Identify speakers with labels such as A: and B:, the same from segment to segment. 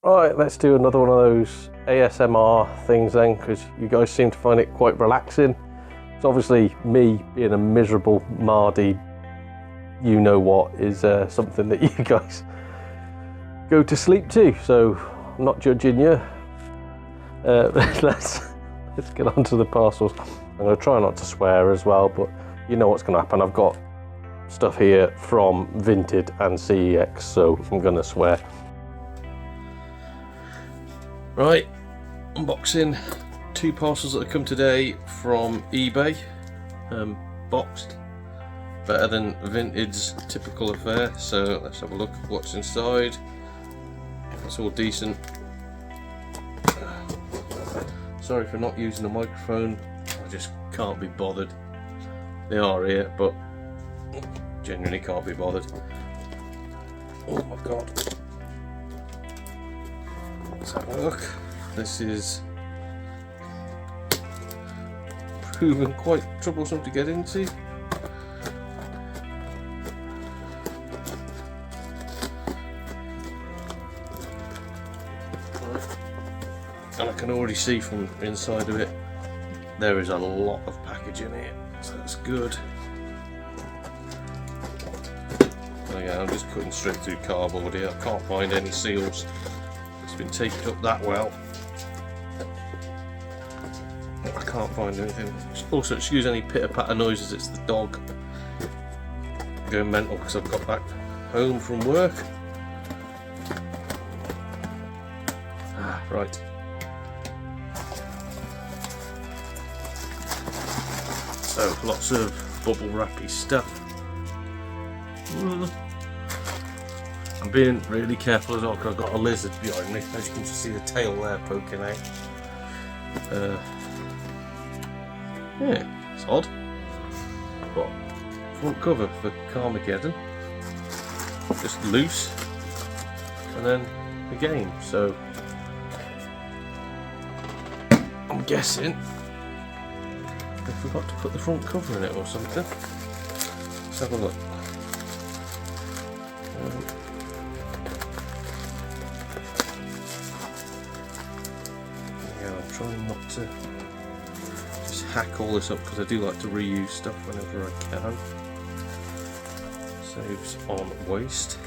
A: Right, let's do another one of those ASMR things then, because you guys seem to find it quite relaxing. It's obviously me being a miserable Mardy, you know what, is something that you guys go to sleep to, so I'm not judging you. Let's get on to the parcels. I'm going to try not to swear as well, but you know what's going to happen. I've got stuff here from Vinted and CEX, so I'm going to swear. Right, unboxing two parcels that have come today from eBay, boxed. Better than Vinted's typical affair, so let's have a look at what's inside. It's all decent. Sorry for not using a microphone, I just can't be bothered. They are here, but genuinely can't be bothered. Oh my god. Let's have a look. This is proven quite troublesome to get into. And I can already see from inside of it there is a lot of packaging here, so that's good. Again, I'm just cutting straight through cardboard here. I can't find any seals. It's been taped up that well. I can't find anything. Also, excuse any pitter patter noises, it's the dog going mental because I've got back home from work. Right. So, lots of bubble wrappy stuff. I'm being really careful as well because I've got a lizard behind me. As you can just see the tail there poking out. Yeah, it's odd. But front cover for Karmageddon, just loose, and then the game. So I'm guessing I forgot to put the front cover in it or something. Let's have a look. Yeah, I'm trying not to just hack all this up because I do like to reuse stuff whenever I can. Saves on waste.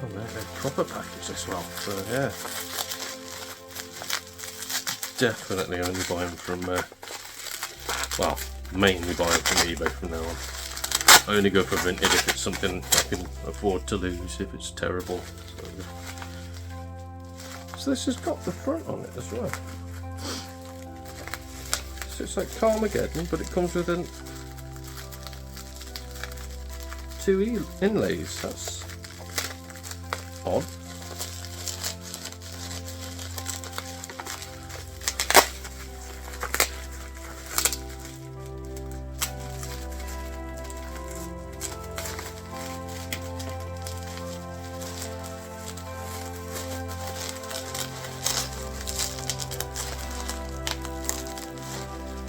A: Oh, they're proper package as well, so yeah. Definitely only buy them from, well, mainly buy them from eBay from now on. I only go for Vinted if it's something I can afford to lose, if it's terrible. So this has got the front on it as well. So it's like Karmageddon, but it comes with two inlays. That's odd.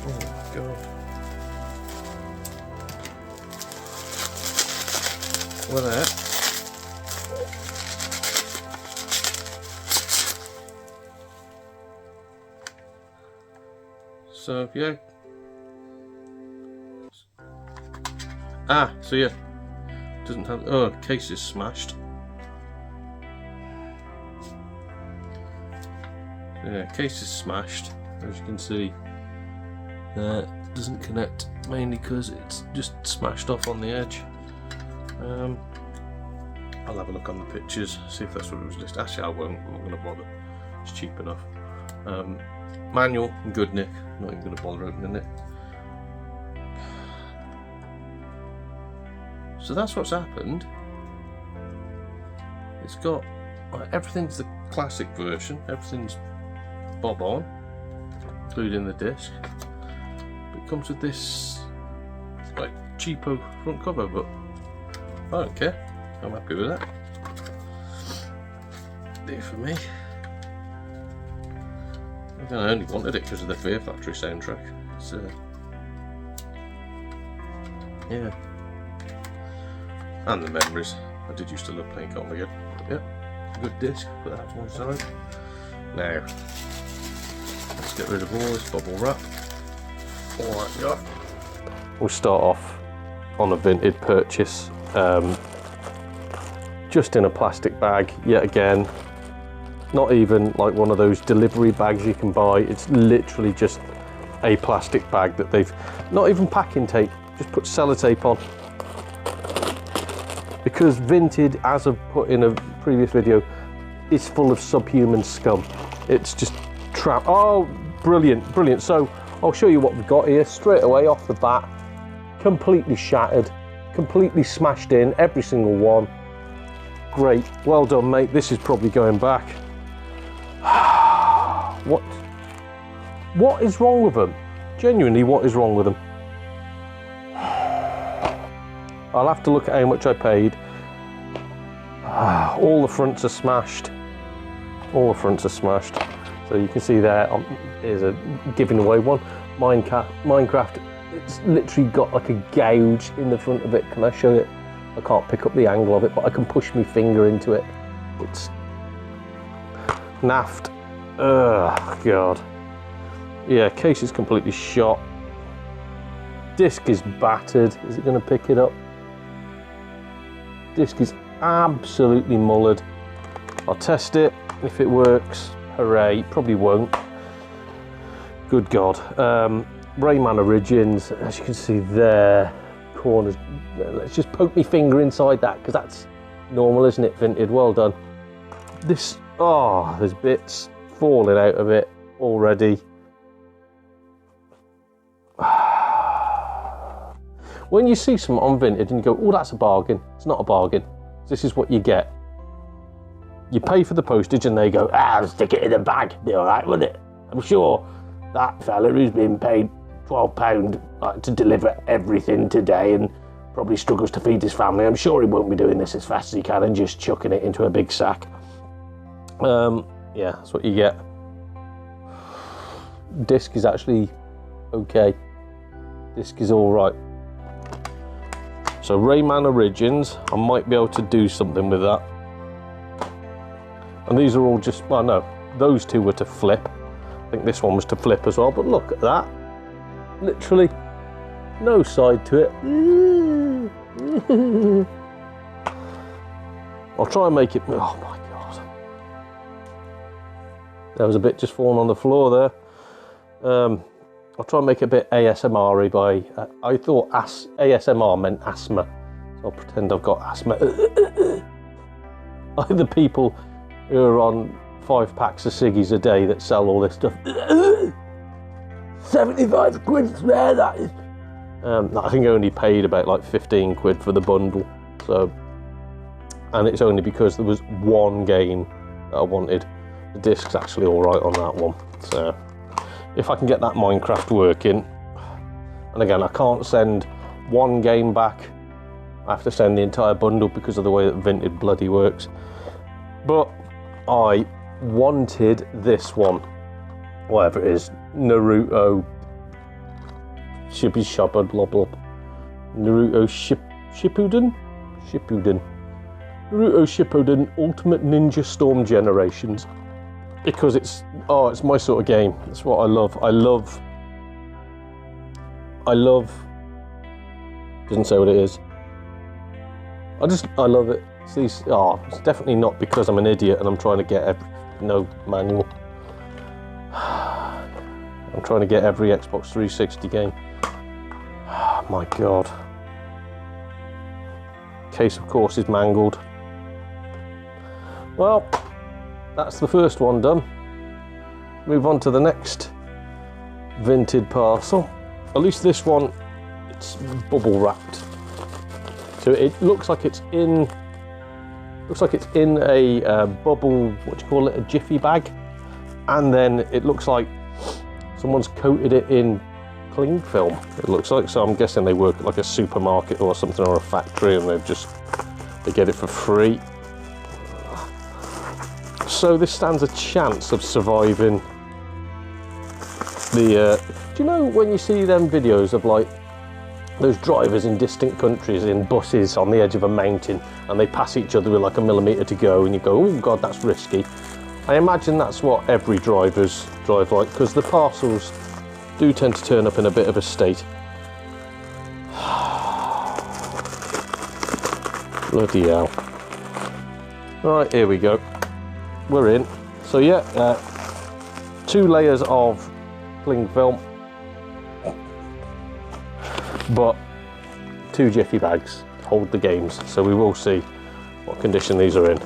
A: Oh my god. What that? So yeah. So yeah. Doesn't have, oh, case is smashed. Yeah, case is smashed, as you can see. Doesn't connect mainly because it's just smashed off on the edge. I'll have a look on the pictures, see if that's what it was listed. Actually, I won't. I'm not going to bother. It's cheap enough. Manual in good nick. Not even going to bother opening it. So that's what's happened. It's got everything's the classic version. Everything's bob on, including the disc. It comes with this like cheapo front cover, but I don't care. I'm happy with that. Do for me. I only wanted it because of the Fear Factory soundtrack. It's Yeah. And the memories. I did used to love playing Karmageddon. Yep. Good disc, put that to one side. Now, let's get rid of all this bubble wrap. All that got. We'll start off on a Vinted purchase. Just in a plastic bag, yet again. Not even like one of those delivery bags you can buy. It's literally just a plastic bag that they've, not even packing tape, just put sellotape on. Because Vinted, as I've put in a previous video, is full of subhuman scum. It's just oh, brilliant, brilliant. So I'll show you what we've got here straight away off the bat. Completely shattered, completely smashed in, every single one. Great, well done, mate. This is probably going back. What is wrong with them? Genuinely, what is wrong with them? I'll have to look at how much I paid. All the fronts are smashed. All the fronts are smashed. So you can see there, here's a giving away one. Minecraft, it's literally got like a gouge in the front of it. Can I show it? I can't pick up the angle of it, but I can push my finger into it. It's naffed. Ugh, God. Yeah, case is completely shot. Disc is battered. Is it going to pick it up? Disc is absolutely mullered. I'll test it. If it works, hooray. Probably won't. Good God. Rayman Origins, as you can see there, corners. Let's just poke my finger inside that, because that's normal, isn't it, Vinted? Well done. This, oh, there's bits falling out of it already. When you see something on Vinted and you go, oh, that's a bargain. It's not a bargain. This is what you get. You pay for the postage and they go, I'll stick it in the bag. Be all right, wouldn't it? I'm sure that fella who's been paid £12 to deliver everything today and probably struggles to feed his family, I'm sure he won't be doing this as fast as he can and just chucking it into a big sack. Yeah, that's what you get. Disc is actually okay. Disc is all right. So Rayman Origins, I might be able to do something with that. And these are all just, well, no, those two were to flip. I think this one was to flip as well, but look at that. Literally no side to it. I'll try and make it, oh my God. There was a bit just falling on the floor there. I'll try and make it a bit ASMR-y by, I thought ASMR meant asthma. So I'll pretend I've got asthma. Like the people who are on 5 packs of ciggies a day that sell all this stuff. 75 quid there, that is. I think I only paid about like 15 quid for the bundle. So, and it's only because there was one game that I wanted. The disc's actually all right on that one. So, if I can get that Minecraft working, and again, I can't send one game back. I have to send the entire bundle because of the way that Vinted bloody works. But I wanted this one, whatever it is, Naruto Shippuden, blah blah. Naruto Shippuden? Naruto Shippuden Ultimate Ninja Storm Generations. Because it's my sort of game. That's what I love. I love, doesn't say what it is. I love it. It's these, it's definitely not because I'm an idiot and I'm trying to get no manual. I'm trying to get every Xbox 360 game. Oh my God. Case of course is mangled. Well, that's the first one done. Move on to the next Vinted parcel. At least this one, it's bubble wrapped. So it looks like it's in a bubble, what do you call it, a jiffy bag. And then it looks like someone's coated it in cling film, it looks like. So I'm guessing they work at like a supermarket or something, or a factory, and they get it for free. So this stands a chance of surviving the, do you know when you see them videos of like those drivers in distant countries in buses on the edge of a mountain, and they pass each other with like a millimetre to go, and you go, oh God, that's risky. I imagine that's what every driver's drive like, because the parcels do tend to turn up in a bit of a state. Bloody hell. Right, here we go. We're in. So yeah, 2 layers of cling film, but 2 jiffy bags to hold the games. So we will see what condition these are in.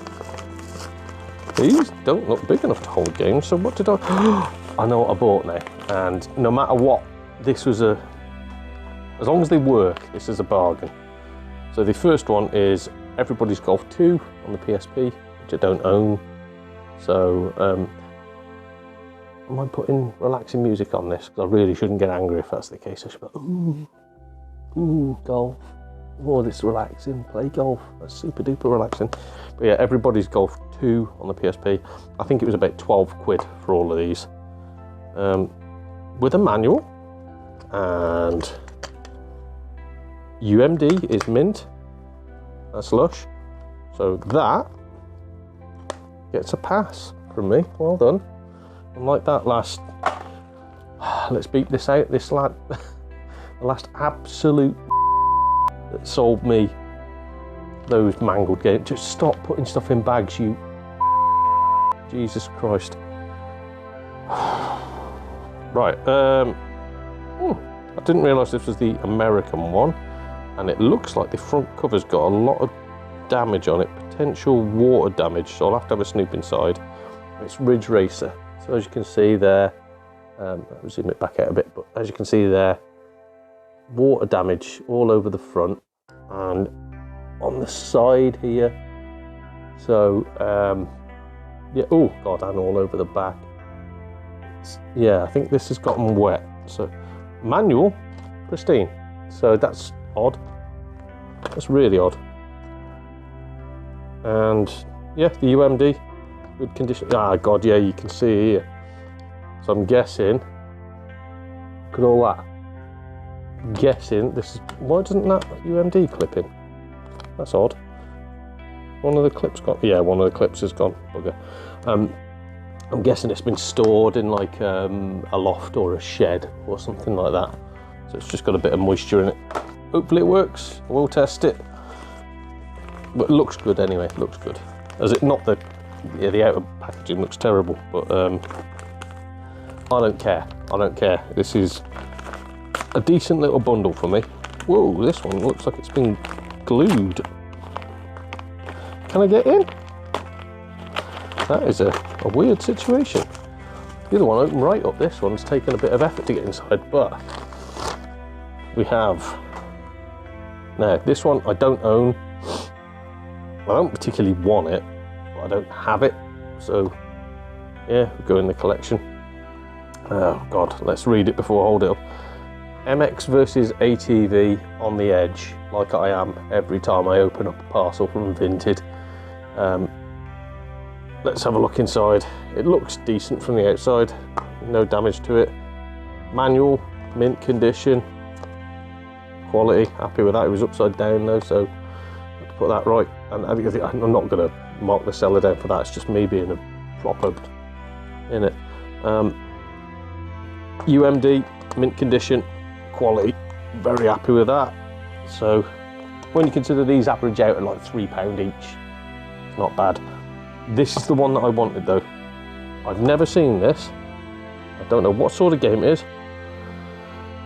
A: These don't look big enough to hold games, so what did I... I know what I bought now, and no matter what, this was as long as they work, this is a bargain. So the first one is Everybody's Golf 2 on the PSP, which I don't own. So, am I putting relaxing music on this? Because I really shouldn't get angry if that's the case. I should be like, ooh, golf. Oh, this is relaxing, play golf. That's super duper relaxing. But yeah, Everybody's Golf 2 on the PSP. I think it was about 12 quid for all of these. With a manual, and UMD is mint. That's lush. So that gets a pass from me. Well done. Unlike that last, let's beep this out, this lad, the last absolute that sold me those mangled games. Just stop putting stuff in bags, you Jesus Christ. Right, I didn't realise this was the American one, and it looks like the front cover's got a lot of damage on it, potential water damage, so I'll have to have a snoop inside. It's Ridge Racer, so as you can see there, I'll zoom it back out a bit, but as you can see there, water damage all over the front and on the side here. So, yeah, oh God, and all over the back. Yeah, I think this has gotten wet. So, manual, pristine. So that's odd. That's really odd. And yeah, the UMD, good condition. Ah, God, yeah, you can see here. So I'm guessing, look at all that. I'm guessing this is, why doesn't that UMD clip in? That's odd. One of the clips gone? Yeah, one of the clips has gone. Bugger. I'm guessing it's been stored in like a loft or a shed or something like that. So it's just got a bit of moisture in it. Hopefully it works. We'll test it. But it looks good anyway. It looks good. As it not the outer packaging looks terrible, but I don't care. I don't care. This is a decent little bundle for me. Whoa, this one looks like it's been glued. Can I get in? That is a weird situation. The other one opened right up. This one's taken a bit of effort to get inside, but we have. Now, this one I don't own. I don't particularly want it, but I don't have it. So, yeah, we go in the collection. Oh, God, let's read it before I hold it up. MX versus ATV on the edge, like I am every time I open up a parcel from Vinted. Let's have a look inside. It looks decent from the outside, no damage to it. Manual, mint condition, quality, happy with that. It was upside down though, so I have to put that right. And I think I'm not going to mark the seller down for that, it's just me being a proper in it. UMD, mint condition, quality, very happy with that. So when you consider these average out at like £3 each, it's not bad. This is the one that I wanted though. I've never seen this. I don't know what sort of game it is.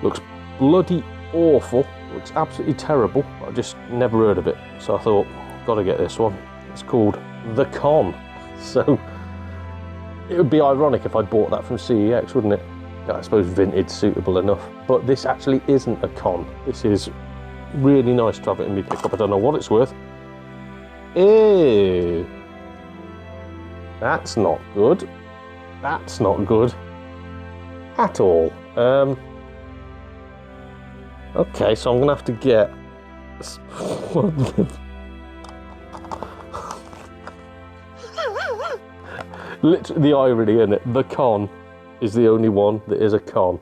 A: Looks bloody awful. Looks absolutely terrible. I just never heard of it. So I thought, gotta get this one. It's called The Con. So it would be ironic if I bought that from CEX, wouldn't it? I suppose Vinted suitable enough. But this actually isn't a con. This is really nice to have it in my pickup. I don't know what it's worth. Ew. That's not good. That's not good at all. Okay, so I'm gonna have to get literally the irony in it. The con is the only one that is a con.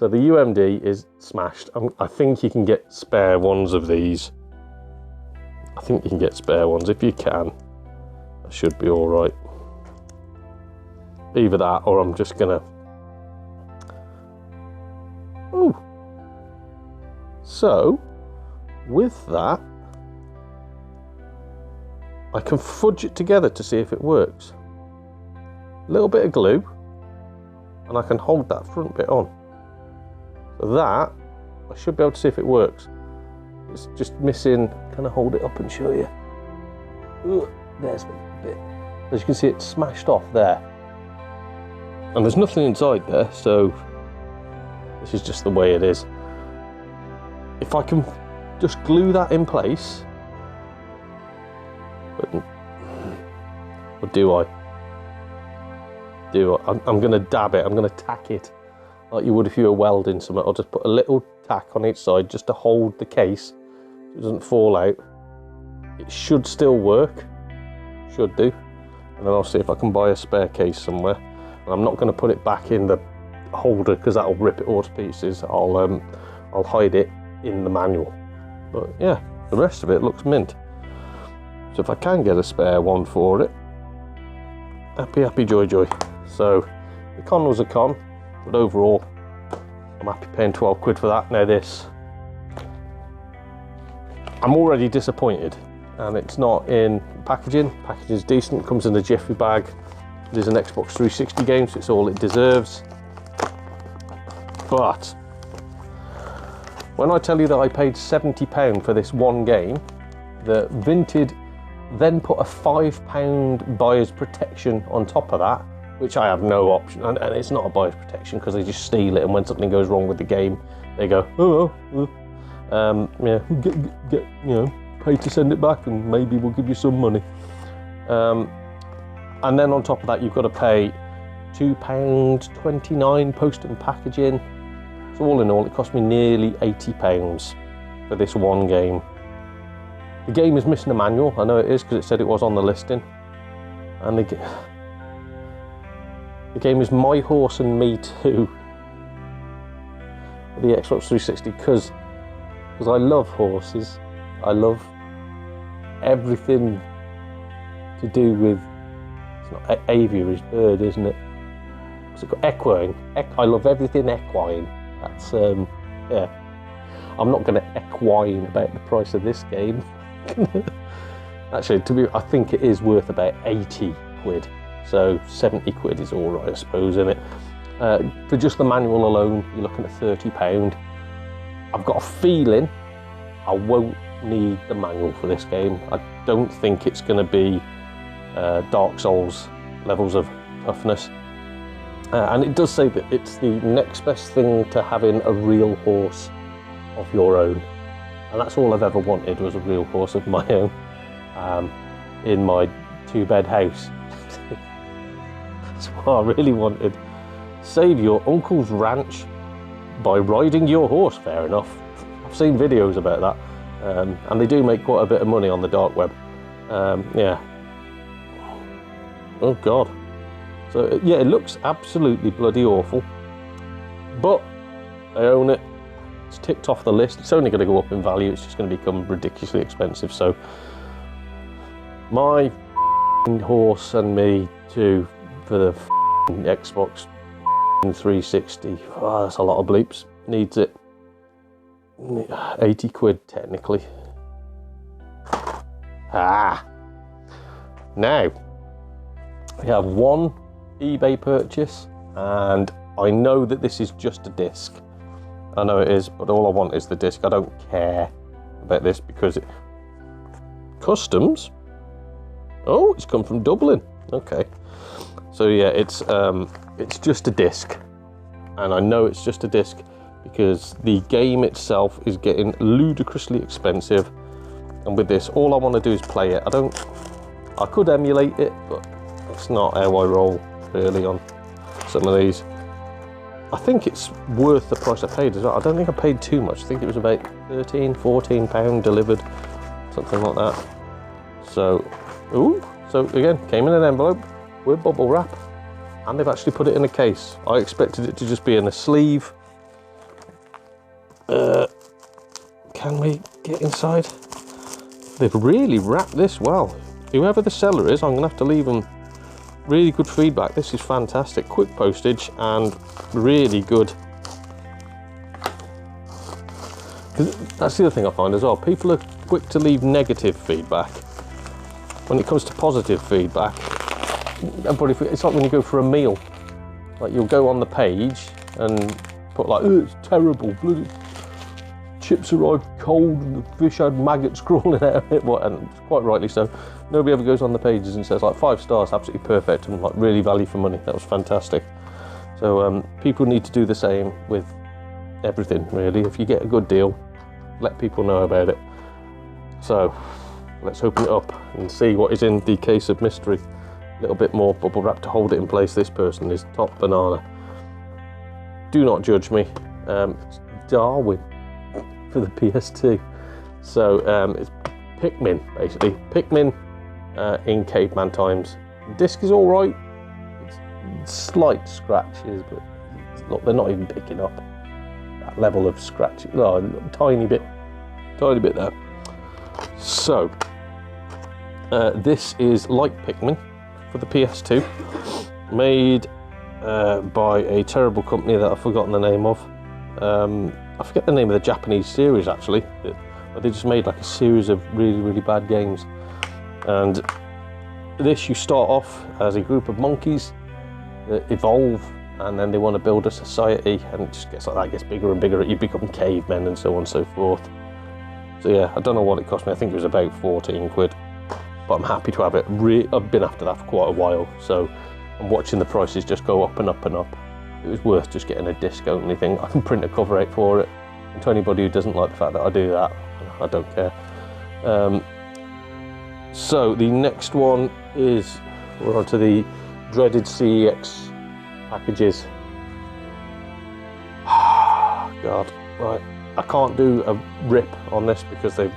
A: So the UMD is smashed. I think you can get spare ones of these. I think you can get spare ones. If you can, that should be all right. Either that, or I'm just gonna... Ooh. So, with that, I can fudge it together to see if it works. A little bit of glue, and I can hold that front bit on. So that, I should be able to see if it works. It's just missing, can I hold it up and show you? Ooh, there's the bit. As you can see, it's smashed off there. And there's nothing inside there, so this is just the way it is. If I can just glue that in place, or do I? I'm going to dab it, I'm going to tack it like you would if you were welding something. I'll just put a little tack on each side just to hold the case so it doesn't fall out. It should still work, should do. And then I'll see if I can buy a spare case somewhere. And I'm not going to put it back in the holder because that'll rip it all to pieces. I'll hide it in the manual. But yeah, the rest of it looks mint. So if I can get a spare one for it, happy, happy, joy, joy. So the con was a con, but overall, I'm happy paying 12 quid for that. Now this, I'm already disappointed, and it's not in packaging. Packaging is decent, comes in a jiffy bag. It is an Xbox 360 game, so it's all it deserves. But when I tell you that I paid £70 for this one game, that Vinted then put a £5 buyer's protection on top of that, which I have no option, and it's not a buyer's protection because they just steal it, and when something goes wrong with the game, they go, oh well, yeah, get pay to send it back, and maybe we'll give you some money. And then on top of that, you've got to pay £2.29 post and packaging. So all in all, it cost me nearly £80 for this one game. The game is missing a manual. I know it is because it said it was on the listing. And the game is My Horse and Me Too for the Xbox 360 because I love horses. I love everything to do with, it's not aviary, it's bird, isn't it? What's it called? Equine. I love everything equine. That's, yeah. I'm not going to equine about the price of this game. Actually, I think it is worth about 80 quid. So 70 quid is all right, I suppose, isn't it? For just the manual alone, you're looking at £30. I've got a feeling I won't need the manual for this game. I don't think it's going to be Dark Souls levels of toughness. And it does say that it's the next best thing to having a real horse of your own. And that's all I've ever wanted, was a real horse of my own in my 2-bed house. That's what I really wanted. Save your uncle's ranch by riding your horse, fair enough. I've seen videos about that. And they do make quite a bit of money on the dark web. Yeah. Oh God. So yeah, it looks absolutely bloody awful. But I own it. It's ticked off the list. It's only going to go up in value. It's just going to become ridiculously expensive. So my horse and me too for the Xbox 360. Oh, that's a lot of bleeps. Needs it. 80 quid technically. Now we have one eBay purchase, and I know that this is just a disc. I know it is, but all I want is the disc. I don't care about this because it customs. Oh, it's come from Dublin. Okay, so yeah, it's just a disc, and I know it's just a disc because the game itself is getting ludicrously expensive. And with this, all I want to do is play it. I could emulate it, but it's not how I roll really on some of these. I think it's worth the price I paid as well. I don't think I paid too much. I think it was about £13-14 delivered, something like that. So, so again, came in an envelope with bubble wrap, and they've actually put it in a case. I expected it to just be in a sleeve, Can we get inside? They've really wrapped this well. Whoever the seller is, I'm gonna have to leave them really good feedback. This is fantastic. Quick postage and really good. That's the other thing I find as well. People are quick to leave negative feedback. When it comes to positive feedback, it's like when you go for a meal. Like you'll go on the page and put like, oh, it's terrible, bloody chips arrived cold and the fish had maggots crawling out of it, and quite rightly so. Nobody ever goes on the pages and says like 5 stars, absolutely perfect, and like really value for money, that was fantastic. So people need to do the same with everything really. If you get a good deal, let people know about it. So let's open it up and see what is in the case of mystery. A little bit more bubble wrap to hold it in place. This person is top banana. Do not judge me. It's Darwin for the PS2. So it's Pikmin, basically. Pikmin in caveman times. The disc is all right. It's slight scratches, but look, they're not even picking up that level of scratch. No, a tiny bit there. So this is like Pikmin for the PS2, made by a terrible company that I've forgotten the name of. I forget the name of the Japanese series actually, but they just made like a series of really bad games. And this, you start off as a group of monkeys that evolve, and then they want to build a society, and it just gets like that, gets bigger and bigger. You become cavemen and so on and so forth. So yeah, I don't know what it cost me. I think it was about 14 quid, but I'm happy to have it. I've been after that for quite a while, so I'm watching the prices just go up and up and up. It was worth just getting a disc only thing. I can print a cover out for it. And to anybody who doesn't like the fact that I do that, I don't care. So the next one is, we're on to the dreaded CEX packages. God, right. I can't do a rip on this because they've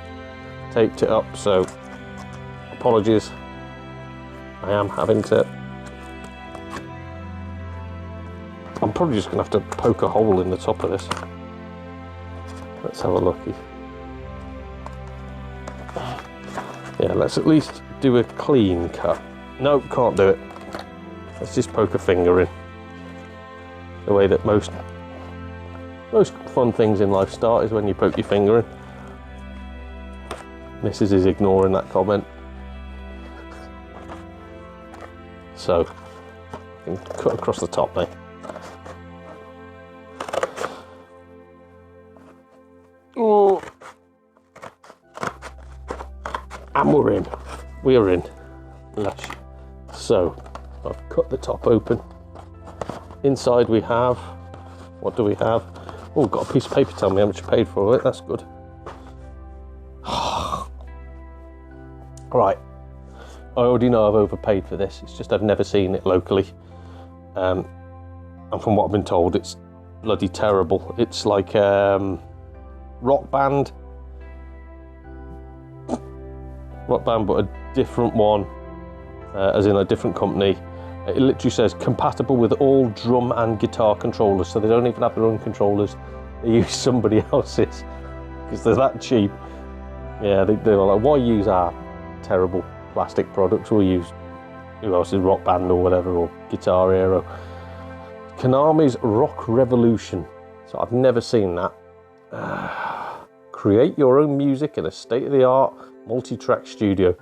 A: taped it up, so apologies. I am having to. I'm probably just going to have to poke a hole in the top of this. Let's have a looky. Yeah, let's at least do a clean cut. No, can't do it. Let's just poke a finger in. The way that most fun things in life start is when you poke your finger in. Mrs. is ignoring that comment. So, I can cut across the top now. Oh. And we're in. We are in. Lush. So, I've cut the top open. Inside we have, what do we have? Oh, got a piece of paper telling me how much I paid for it. That's good. Right. I already know I've overpaid for this. It's just I've never seen it locally. And from what I've been told, it's bloody terrible. It's like rock band, but a different one, as in a different company. It literally says compatible with all drum and guitar controllers, so they don't even have their own controllers. They use somebody else's because they're that cheap. Yeah, they're like, why use our terrible plastic products? We'll use who else's Rock Band or whatever, or Guitar Hero. Konami's Rock Revolution. So I've never seen that. Create your own music in a state-of-the-art multi-track studio.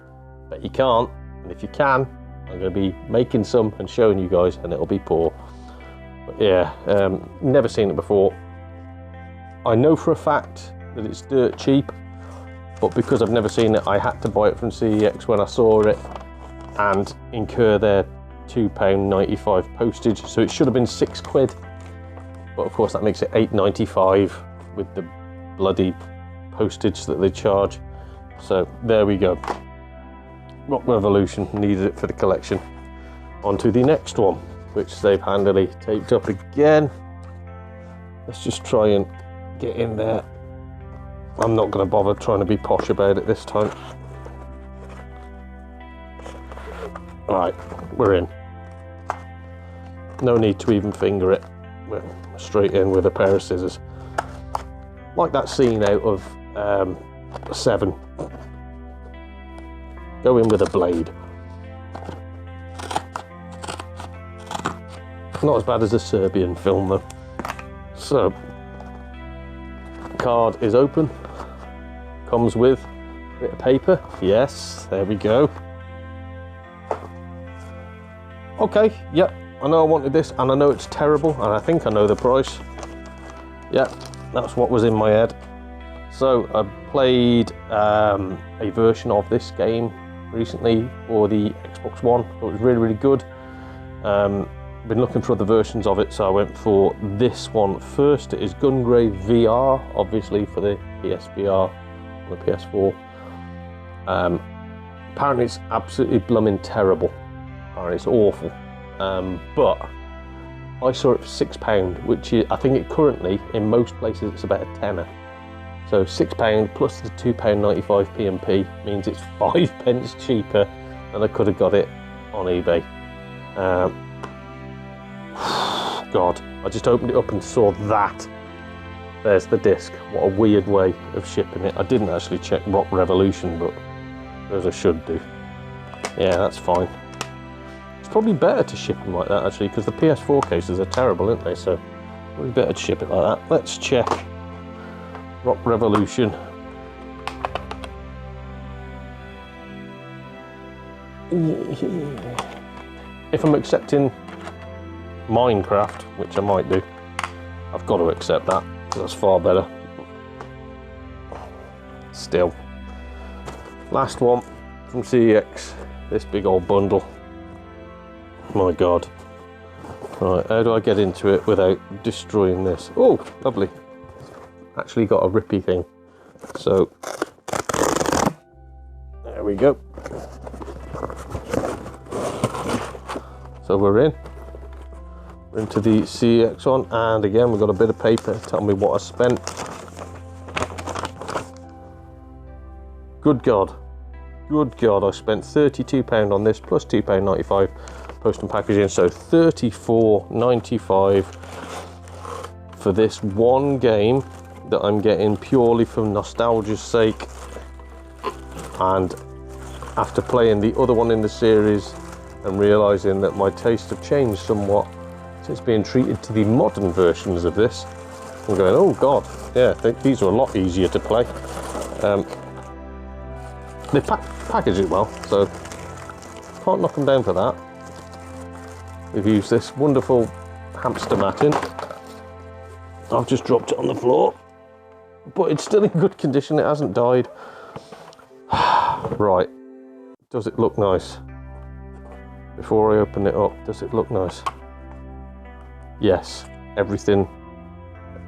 A: Bet you can't, and if you can, I'm going to be making some and showing you guys, and it'll be poor. But yeah, never seen it before. I know for a fact that it's dirt cheap, but because I've never seen it, I had to buy it from CEX when I saw it and incur their £2.95 postage. So it should have been £6, but of course that makes it £8.95 with the bloody postage that they charge. So there we go. Rock Revolution needed it for the collection. On to the next one, which they've handily taped up again. Let's just try and get in there. I'm not going to bother trying to be posh about it this time. Right, we're in. No need to even finger it. We're straight in with a pair of scissors. like that scene out of 7. Go in with a blade. Not as bad as a Serbian film though. So, card is open. Comes with a bit of paper. Yes, there we go. Okay, yep, I know I wanted this, and I know it's terrible, and I think I know the price. Yeah, that's what was in my head. So I played a version of this game recently for the Xbox One. It was really, really good. Been looking for other versions of it, so I went for this one first. It is Gungrave VR, obviously for the PSVR or the PS4. Apparently it's absolutely blooming terrible. Apparently it's awful. But I saw it for £6, which is, I think it currently, in most places, it's about a tenner. So £6 plus the £2.95 P&P means it's 5p cheaper than I could have got it on eBay. God, I just opened it up and saw that. There's the disc. What a weird way of shipping it. I didn't actually check Rock Revolution, but as I should do. Yeah, that's fine. It's probably better to ship them like that actually, because the PS4 cases are terrible, aren't they? So probably better to ship it like that. Let's check Rock Revolution. If I'm accepting Minecraft, which I might do, I've got to accept that, because that's far better. Still. Last one from CEX, this big old bundle. My God. Right, how do I get into it without destroying this? Oh, lovely. Actually got a rippy thing. So, there we go. So we're in. We're into the CEX one, and again we've got a bit of paper telling me what I spent. Good God, I spent £32 on this plus £2.95 post and packaging, so £34.95 for this one game that I'm getting purely for nostalgia's sake. And after playing the other one in the series and realising that my tastes have changed somewhat since being treated to the modern versions of this, I'm going, oh God, yeah, these are a lot easier to play. They package it well, so can't knock them down for that. We've used this wonderful hamster matting. I've just dropped it on the floor, but it's still in good condition, it hasn't died. Right, does it look nice? Before I open it up, does it look nice? Yes, everything.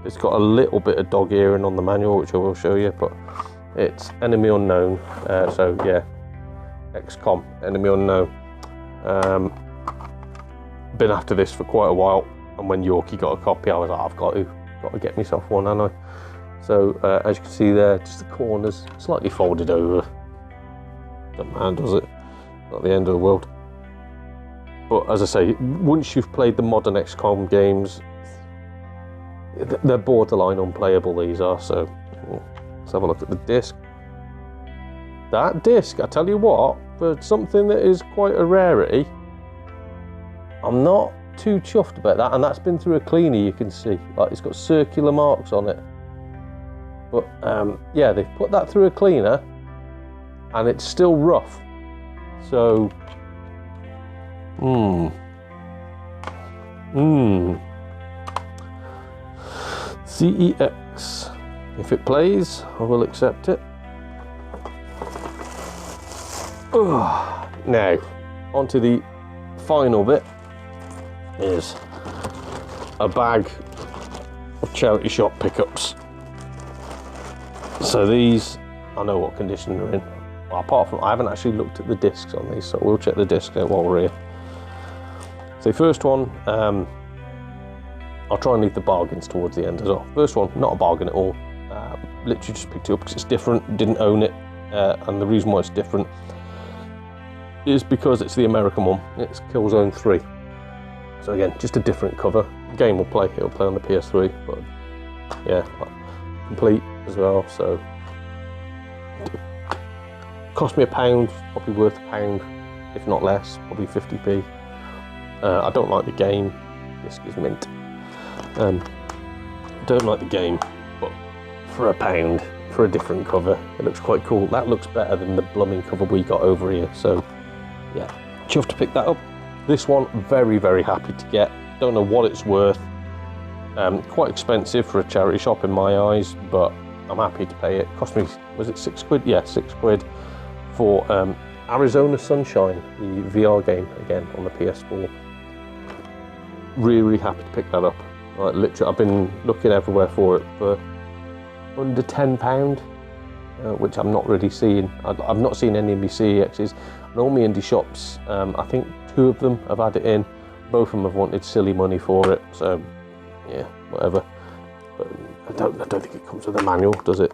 A: It's got a little bit of dog earring on the manual, which I will show you, but it's Enemy Unknown, so yeah, XCOM Enemy Unknown. Been after this for quite a while, and when Yorkie got a copy, I was like, I've got to get myself one, haven't I? So as you can see there, just the corners slightly folded over. Doesn't matter, does it? Not the end of the world. But as I say, once you've played the modern XCOM games, they're borderline unplayable, these are. So let's have a look at the disc. That disc, I tell you what, for something that is quite a rarity, I'm not too chuffed about that. And that's been through a cleaner, you can see. Like, it's got circular marks on it. But yeah, they've put that through a cleaner and it's still rough. So CEX. If it plays, I will accept it. Now, onto the final bit is a bag of charity shop pickups. So these, I know what condition they're in. Well, apart from, I haven't actually looked at the discs on these, so we'll check the discs out while we're here. So first one, I'll try and leave the bargains towards the end as well. First one, not a bargain at all. Literally just picked it up because it's different, didn't own it. And the reason why it's different is because it's the American one. It's Killzone 3. So again, just a different cover. The game will play, it'll play on the PS3, but yeah, complete as well, so cost me £1, probably worth £1, if not less, probably 50p. I don't like the game. Disc is mint. Don't like the game, but for £1 for a different cover, it looks quite cool. That looks better than the blooming cover we got over here, so yeah, chuffed to pick that up. This one, very, very happy to get. Don't know what it's worth. Quite expensive for a charity shop in my eyes, but I'm happy to pay it. Cost me, was it £6? Yeah, £6 for Arizona Sunshine, the VR game, again on the PS4. Really, really happy to pick that up. Like, literally, I've been looking everywhere for it for under £10, which I'm not really seeing. I've not seen any of my CEXs. And all my indie shops, I think 2 of them have had it in. Both of them have wanted silly money for it, so yeah, whatever. But I don't think it comes with a manual, does it?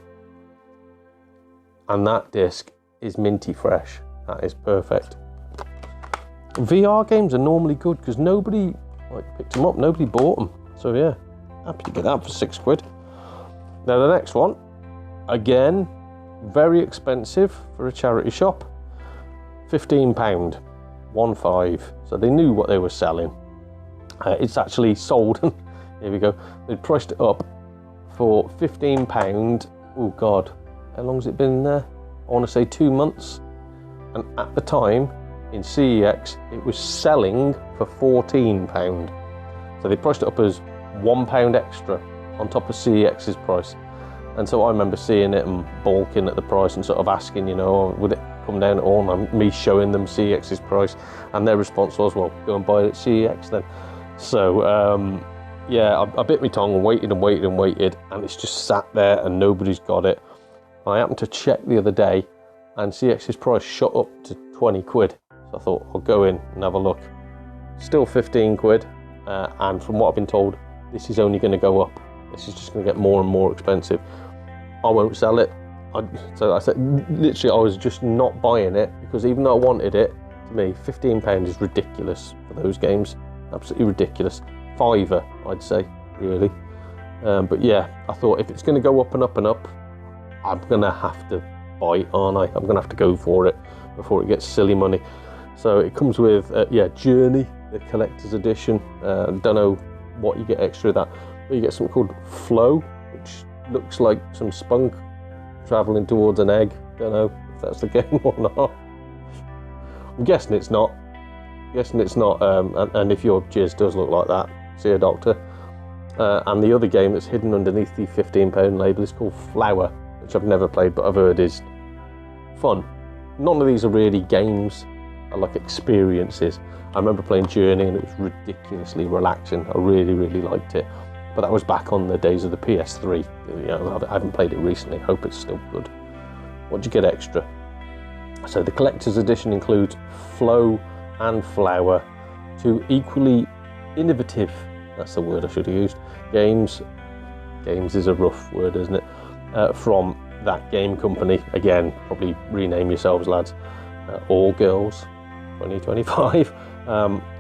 A: And that disc is minty fresh. That is perfect. VR games are normally good because nobody picked them up, nobody bought them. So yeah, happy to get that for £6. Now the next one, again, very expensive for a charity shop. £15, 1.5. So they knew what they were selling. It's actually sold. Here we go. They priced it up for £15. Oh God, how long's it been there? I want to say 2 months. And at the time, in CEX, it was selling for £14. So they priced it up as £1 extra on top of CEX's price. And so I remember seeing it and balking at the price and sort of asking, you know, would it come down at all? And me showing them CEX's price, and their response was, well, go and buy it at CEX then. So yeah, I bit my tongue and waited and waited and waited, and it's just sat there and nobody's got it. I happened to check the other day, and CEX's price shot up to £20. So I thought I'll go in and have a look. Still £15, and from what I've been told, this is only going to go up. This is just going to get more and more expensive. I won't sell it. So I said, literally, I was just not buying it, because even though I wanted it, to me, £15 is ridiculous for those games. Absolutely ridiculous. £5, I'd say, really. But yeah, I thought if it's going to go up and up and up, I'm going to have to buy it, aren't I? I'm going to have to go for it before it gets silly money. So it comes with, yeah, Journey, the collector's edition. Don't know what you get extra of that, but you get something called Flow, which looks like some spunk travelling towards an egg. Don't know if that's the game or not. I'm guessing it's not. And if your jizz does look like that, see a doctor. And the other game that's hidden underneath the £15 label is called Flower, which I've never played, but I've heard is fun. None of these are really games, are like experiences. I remember playing Journey and it was ridiculously relaxing. I really, really liked it. But that was back on the days of the PS3. You know, I haven't played it recently. Hope it's still good. What do you get extra? So the collector's edition includes Flow and Flower, 2 equally innovative, that's the word I should have used, games. Games is a rough word, isn't it? From that game company. Again, probably rename yourselves, lads. All Girls 2025.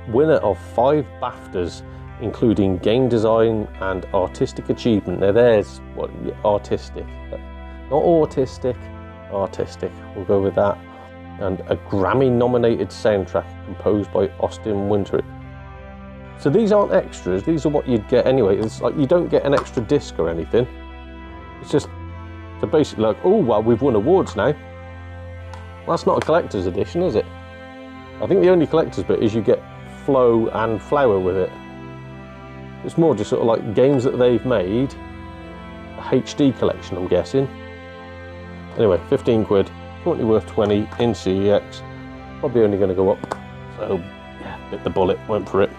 A: Winner of 5 BAFTAs, including game design and artistic achievement. Now there's what, artistic, not autistic, artistic, we'll go with that. And a Grammy-nominated soundtrack composed by Austin Wintory. So these aren't extras, these are what you'd get anyway. It's like you don't get an extra disc or anything. It's just, so basically like, oh, well, we've won awards now. Well, that's not a collector's edition, is it? I think the only collector's bit is you get Flow and Flower with it. It's more just sort of like games that they've made, a HD collection, I'm guessing. Anyway, £15, currently worth 20 in CEX, probably only going to go up. So yeah, bit the bullet, went for it.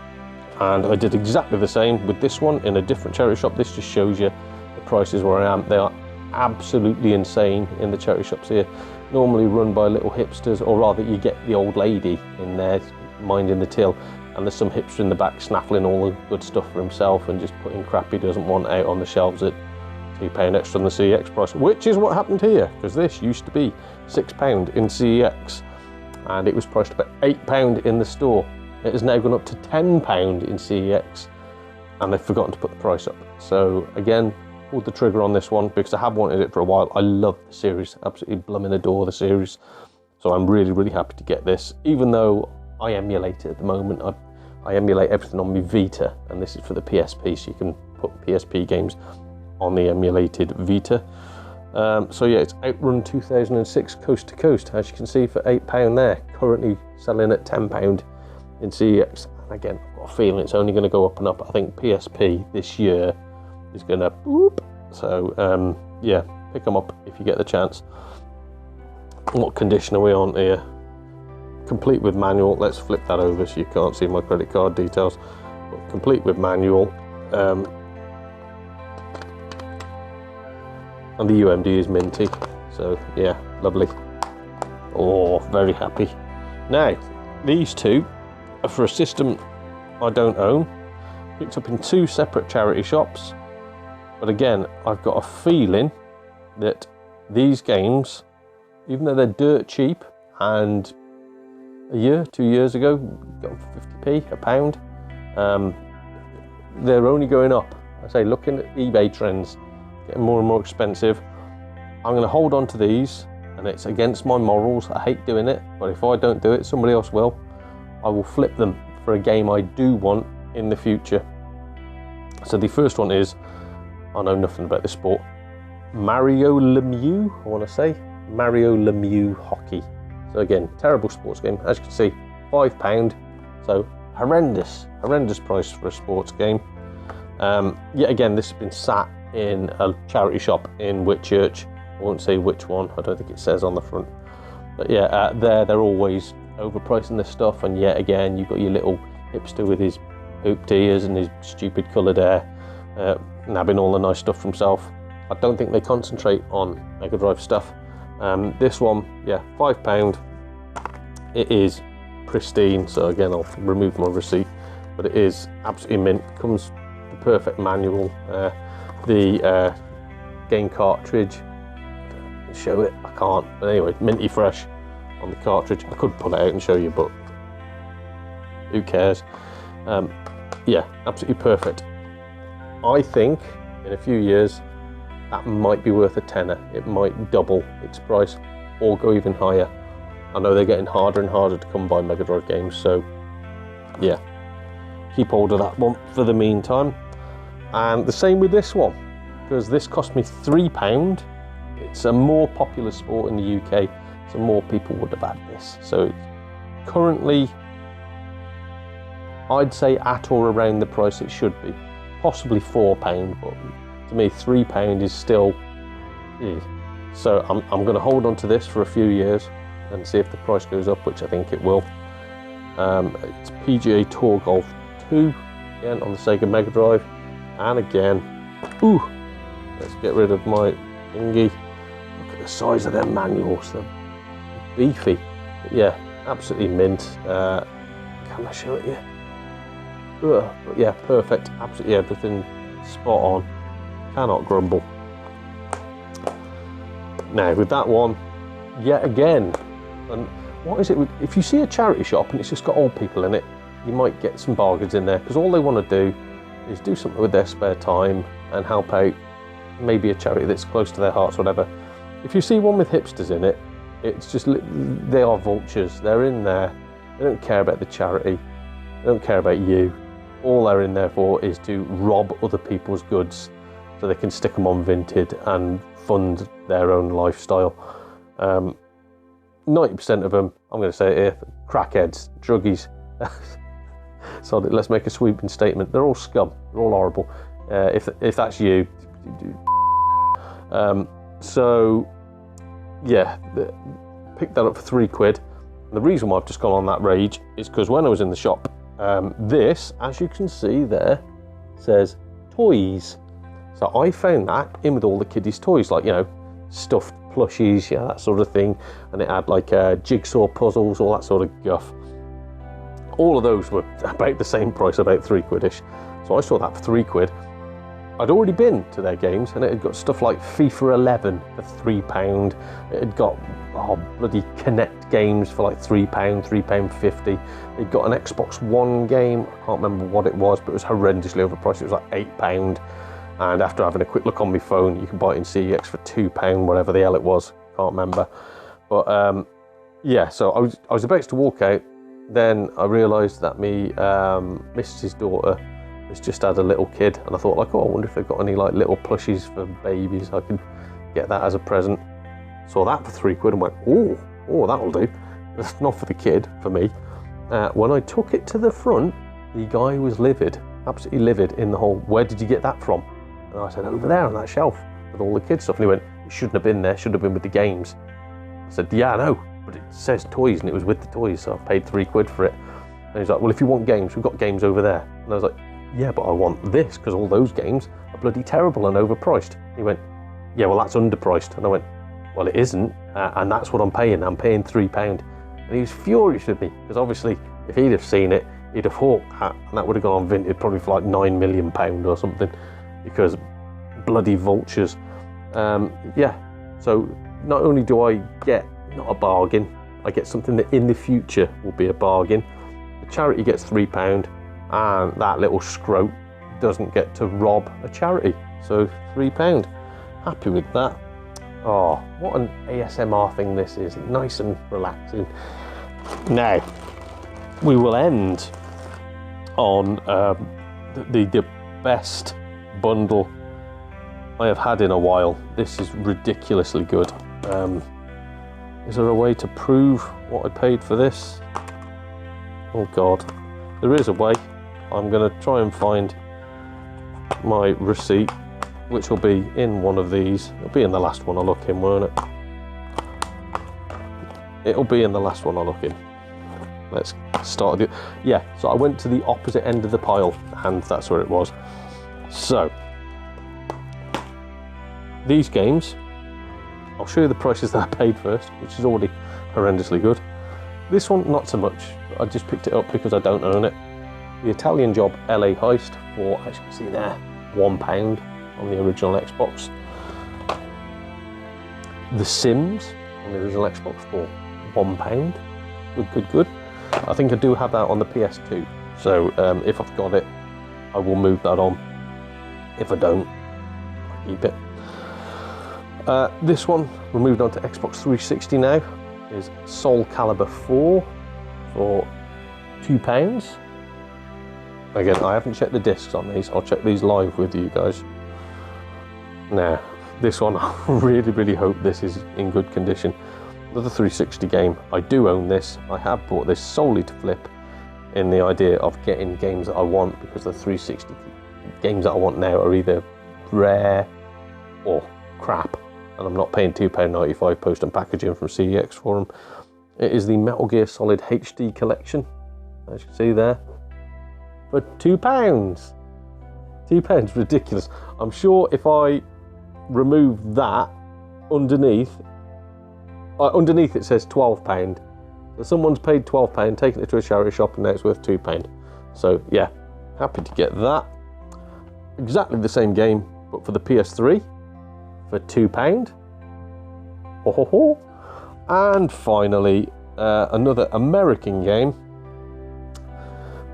A: And I did exactly the same with this one in a different charity shop. This just shows you the prices where I am. They are absolutely insane in the charity shops here. Normally run by little hipsters, or rather you get the old lady in there minding the till, and there's some hipster in the back snaffling all the good stuff for himself and just putting crap he doesn't want out on the shelves at £2 extra on the CEX price, which is what happened here, because this used to be £6 in CEX and it was priced about £8 in the store. It has now gone up to £10 in CEX, and they've forgotten to put the price up. So again, pulled the trigger on this one because I have wanted it for a while. I love the series, absolutely blooming adore the series. So I'm really, really happy to get this, even though I emulate it at the moment. I emulate everything on my Vita, and this is for the PSP, so you can put PSP games on the emulated Vita. So yeah, it's Outrun 2006 Coast to Coast, as you can see, for £8 there. Currently selling at £10 in CEX. And again, I've got a feeling it's only going to go up and up. I think PSP this year is going to boop. So yeah, pick them up if you get the chance. What condition are we on here? Complete with manual. Let's flip that over so you can't see my credit card details. But complete with manual. And the UMD is minty. So yeah, lovely. Oh, very happy. Now, these two are for a system I don't own. Picked up in 2 separate charity shops. But again, I've got a feeling that these games, even though they're dirt cheap, and a year, 2 years ago, got 50p, £1, they're only going up. I say, looking at eBay trends, getting more and more expensive. I'm going to hold on to these, and it's against my morals. I hate doing it, but if I don't do it, somebody else will. I will flip them for a game I do want in the future. So the first one is, I know nothing about this sport, Mario Lemieux, I want to say. Mario Lemieux Hockey. So again, terrible sports game. As you can see, £5. So horrendous price for a sports game. Yet again, this has been sat in a charity shop in Whitchurch. I won't say which one. I don't think it says on the front. But yeah, they're always overpricing this stuff. And yet again, you've got your little hipster with his hooped ears and his stupid coloured hair, nabbing all the nice stuff for himself. I don't think they concentrate on Mega Drive stuff. This one, yeah, £5. It is pristine, so again, I'll remove my receipt, but it is absolutely mint. Comes the perfect manual, the game cartridge. Show it, I can't, but anyway, minty fresh on the cartridge. I could pull it out and show you, but who cares? Yeah, absolutely perfect. I think in a few years that might be worth a tenner. It might double its price or go even higher. I know they're getting harder and harder to come by Mega Drive games, so yeah, keep hold of that one for the meantime. And the same with this one, because this cost me £3. It's a more popular sport in the UK, so more people would have had this. So it's currently, I'd say at or around the price it should be. Possibly £4, but to me £3 is still, so I'm going to hold on to this for a few years and see if the price goes up, which I think it will. It's PGA Tour Golf 2, again on the Sega Mega Drive, and again, let's get rid of my thingy. Look at the size of their manuals, they're beefy. But yeah, absolutely mint. Can I show it you? But yeah, perfect, absolutely everything spot on. Cannot grumble. Now with that one, yet again, and what is it, if you see a charity shop and it's just got old people in it, you might get some bargains in there, because all they want to do is do something with their spare time and help out maybe a charity that's close to their hearts, whatever. If you see one with hipsters in it, it's just, they are vultures. They're in there, they don't care about the charity, they don't care about you. All they're in there for is to rob other people's goods so they can stick them on Vinted and fund their own lifestyle. 90% of them, I'm going to say it here, crackheads, druggies. So let's make a sweeping statement. They're all scum. They're all horrible. If that's you. So yeah, picked that up for £3. And the reason why I've just gone on that rage is because when I was in the shop, this, as you can see there, says toys. So I found that in with all the kiddies' toys, like, you know, stuffed plushies, yeah, that sort of thing. And it had like jigsaw puzzles, all that sort of guff. All of those were about the same price, about £3-ish. So I saw that for £3. I'd already been to their games, and it had got stuff like FIFA 11 for £3. It had got bloody Kinect games for like £3, £3.50. They'd got an Xbox One game, I can't remember what it was, but it was horrendously overpriced. It was like £8. And after having a quick look on my phone, you can buy it in CEX for £2, whatever the hell it was, can't remember. But yeah, so I was about to walk out, then I realised that me Mrs. daughter has just had a little kid, and I thought like, oh, I wonder if they've got any like little plushies for babies. I could get that as a present. Saw that for £3 and went, oh, that'll do. That's not for the kid, for me. When I took it to the front, the guy was livid, absolutely livid in the whole, where did you get that from? And I said, over there on that shelf with all the kids stuff. And he went, it shouldn't have been there, should have been with the games. I said, yeah, I know, but it says toys and it was with the toys, so I paid £3 for it. And he's like, well, if you want games, we've got games over there. And I was like, yeah, but I want this, because all those games are bloody terrible and overpriced. He went, yeah, well, that's underpriced. And I went, well, it isn't, and that's what I'm paying £3. And he was furious with me, because obviously, if he'd have seen it, he'd have hawked that, and that would have gone on Vinted probably for like £9 million or something, because bloody vultures. Yeah, so not only do I get not a bargain, I get something that in the future will be a bargain. The charity gets £3, and that little scrote doesn't get to rob a charity. So £3, happy with that. Oh, what an ASMR thing this is, nice and relaxing. Now, we will end on the best bundle I have had in a while. This is ridiculously good. Is there a way to prove what I paid for this? Oh God, there is a way. I'm going to try and find my receipt, which will be in one of these. It'll be in the last one I look in, won't it? It'll be in the last one I look in. Let's start with it. Yeah, so I went to the opposite end of the pile, and that's where it was. So, these games, I'll show you the prices that I paid first, which is already horrendously good. This one, not so much. I just picked it up because I don't own it. The Italian Job LA Heist for, as you can see there, £1 on the original Xbox. The Sims on the original Xbox for £1. Good. I think I do have that on the PS2. So if I've got it, I will move that on. If I don't, I keep it. This one, we're moved on to Xbox 360 now, is Soul Calibur 4 for £2. Again, I haven't checked the discs on these. I'll check these live with you guys. Now, this one, I really hope this is in good condition. Another 360 game. I do own this. I have bought this solely to flip, in the idea of getting games that I want, because the 360 games that I want now are either rare or crap, and I'm not paying £2.95 post and packaging from CEX for them. It is the Metal Gear Solid HD collection, as you can see there, for £2. £2, ridiculous. I'm sure if I remove that, underneath it says £12. So someone's paid £12, taken it to a charity shop, and now it's worth £2. So yeah, happy to get that. Exactly the same game, but for the PS3 for £2. And finally, another American game,